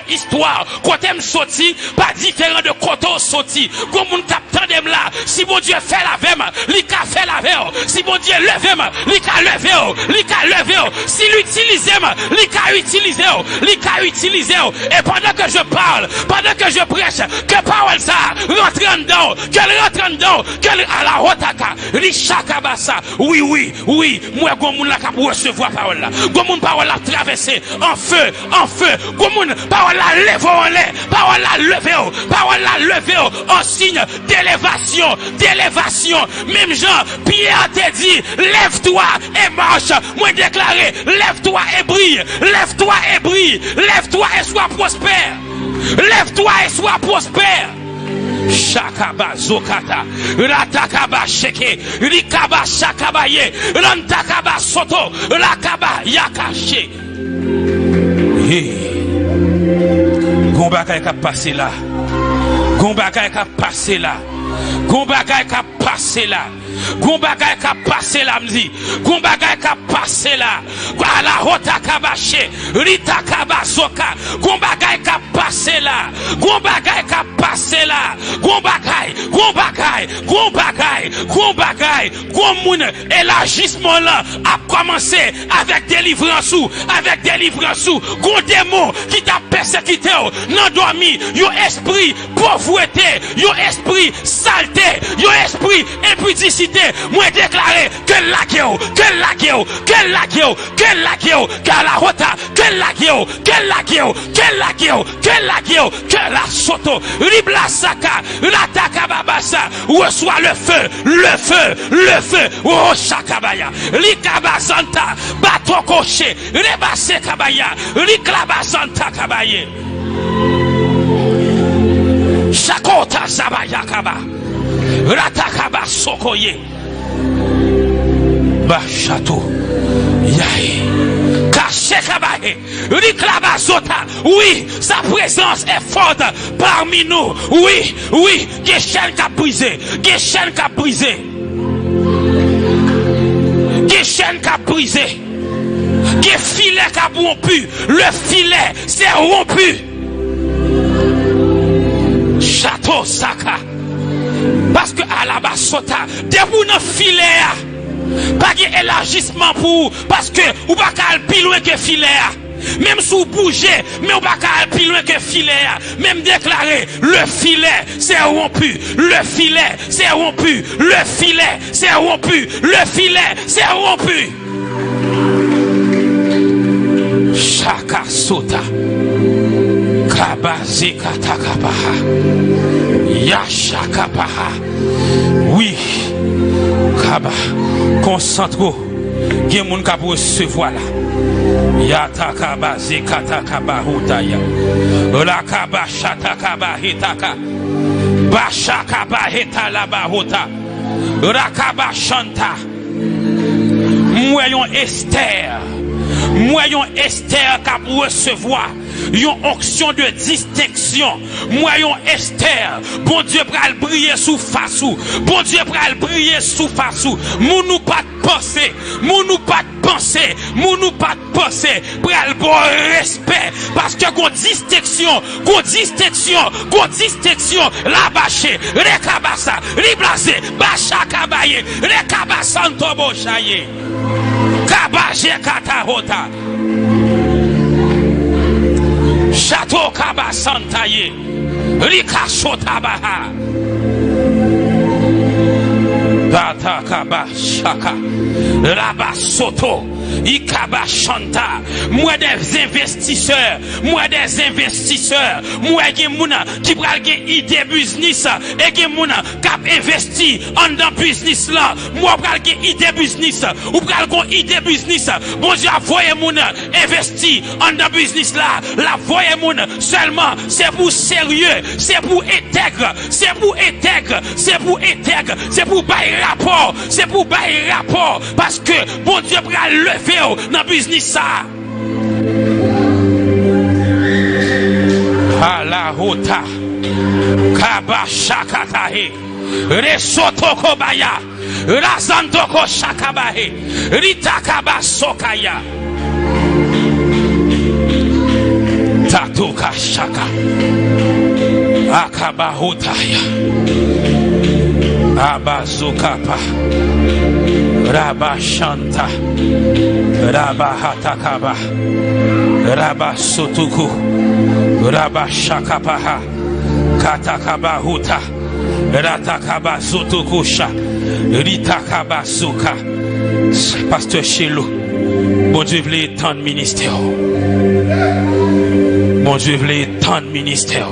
histoire. Côté me sorti, pas différent de côté sorti. Comme mon capitaine de là, si bon Dieu fait la vème, il a fait la vème. Si bon Dieu lève, il a levé, il a levé. Si l'utilise, il a utilisé, il a utilisé. Et pendant que je parle, pendant que je prêche, que parole ça rentre en dedans, qu'elle rentre en dedans, qu'elle à la hotaka, l'ishakabasa. Oui, oui, oui. Moi, gomoun la cap recevoir parole là. Gomoun parole la traverser en feu, en feu. Gomoun parole la lever en l'air, parole la lever, parole la lever en signe d'élévation, d'élévation. Même Jean, Pierre t'a dit, lève-toi et marche. Moi déclaré, lève-toi et brille, lève-toi et brille, lève-toi et sois prospère. Lève-toi et sois prospère. Shakaba zokata, ratakaba sheke, rikaba shakabaye, rantakaba soto, lakaba yakache. Gombaka ka passé là. Gombaka ka passé là. Gombaka ka passé là. Gombaka ka passé là, m'di. Gombaka ka passé là. La hota kabache, rita kabazoka. Gombaka ka passé là. Gombaka ka passé là. Gombaka, gombaka, gombaka, gombaka. Gomoun élargissement là a commencé avec délivrance ou, avec délivrance ou. Gon démon qui t'a persécuté, non dormi, yo esprit pauvreté, yo esprit saleté, yo esprit impudicité. Moi déclaré que la gueule, que la gueule, que la gueule, que la gueule, que la rota, que la gueule, que la gueule, que la gueule, que la gueule, que la soto, ribla saka, la takababasa, reçoit le feu, le feu, le feu, oh shakabaya, likabasanta, bato coché, rebase kabaya, liklabasanta kabaye. Shakota zabaya kaba. Ratakaba sokoye. Bachato. Yae. Kachekabahe. Riklabazota. Oui, sa présence est forte parmi nous. Oui, oui. Geshen qu'a brisé. Geshen qu'a brisé. Geshen qu'a brisé. Des filets qu'a rompu. Le filet s'est rompu. Château Saka. Parce que à la base, debout dans filet, pas d'élargissement pour, parce que ou pas qu'à plus loin que filet. Même si vous bougez, mais ou pas qu'à plus loin que filet. Même déclarer, le filet c'est rompu, le filet c'est rompu, le filet c'est rompu, le filet c'est rompu. Chaka Sota. Kabazi katakabaha. Yashakabaha. Oui. Kaba. Concentre. Gen moun ka pou recevoir là. Yatakabazi katakabahutaya. Lakaba shatakabahitaka. Bashakabahita labahuta. Rakaba chanta. Moyon Esther. Moyen Esther qui a recevoir une onction de distinction. Moyen Esther, bon Dieu pral briller sous face ou. Bon Dieu pral briller sous face ou. Moun nou pas de penser, moun nou pas de penser, moun nou pas de penser. Pral bon respect parce que gon distinction, la bâché, rekabasa, riblase, bacha kabaye, rekabasanto bochaye. Kabaje katarota. Château kabasantaye. Rika sotabaha. Bata kabashaka. Raba soto. Ikaba chanta. Moi des investisseurs, moi gen mouna qui pral gen idée business et gen mouna k'ap investi en dans business là. Moi pral gen idée business ou pral gon idée business. Bon Dieu voye mouna investi en dans business là. La voye mouna seulement c'est pour sérieux, c'est pour intègre, c'est pour intègre, c'est pour intègre, c'est pour bailler rapport, c'est pour bailler rapport parce que bon Dieu pral lever dans business ça. Ala hota kaba shakatahe resoto kobaya razandoko shakabahe ritakaba sokaya. Tatuka shaka. Akabahutaya. Abazukapa. Rabashanta. Rabahatakaba. Rabasutuku. Rabashakapaha. Katakabahuta. Ratakabazutukusha. Ritakabazuka. Pasteur Chilou. Bon Dieu voulait tant de ministère. Bon Dieu voulait tant de ministère.